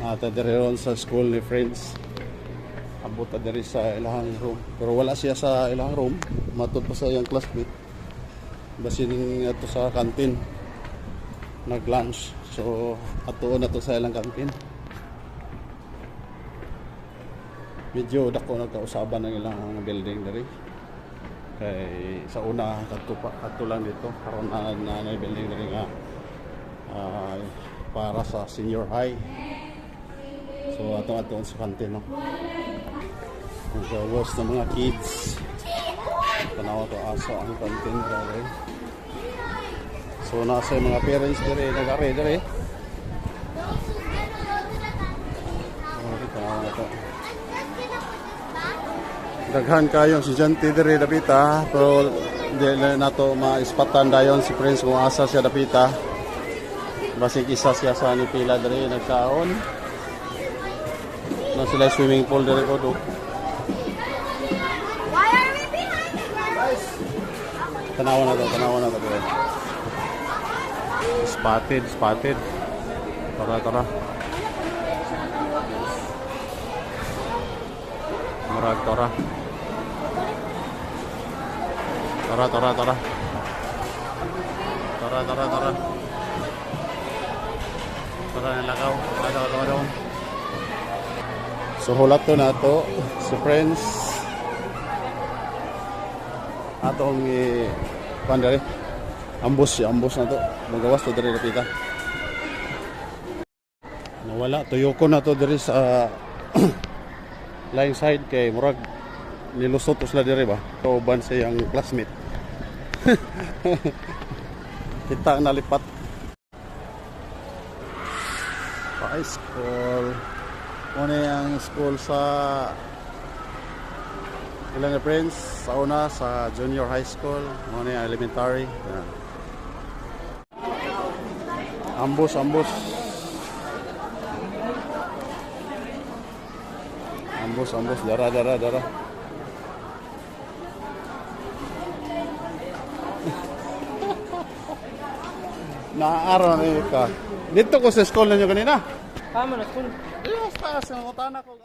Diri ron sa school ni friends. Abot ta diri sa ilahang room. Pero wala siya sa ilahang room. Matod pa sa iyang classmate. Basin ato sa kantin. Nag-lunch. So ato na to sa ilang kantin. Medyo dako nagkausaban ng ilang building diri. Kay sa una kadto lang dito karon na building diri nga para sa senior high. So ato sa kantin no. Ang gawas ng mga kids. Tanawa to asa ang kantin diri. So nasa mga parents diri nag-ari diri. Daghan kayong estudyante diri dapita pero di nato maispatan dayon si Prince kung asa siya dapita. Basig isa siya sa ni pila diri nagkaon. Na sila swimming pool diri ko do. Why are we behind the guys? Tanawa na to diri. Spotted. Tara. Murag tara. Tara. Tara nalakaw daw. So hulat to na to si friends. Atong pandari. Ambos na to. Magawas to diri dapita. Nawala tuyoko na to diri sa line side kay murag nilusot usla diri ba. Kauban sa yang classmate. Kita nalipat. High school. Muna yung school sa ilang friends. Sa una sa junior high school. Muna yung elementary. Yan. Ambos. Dara. Naaraw na ka. Dito ko sa school ninyo kanina. Tama na school. Yes, taas ng utana ko.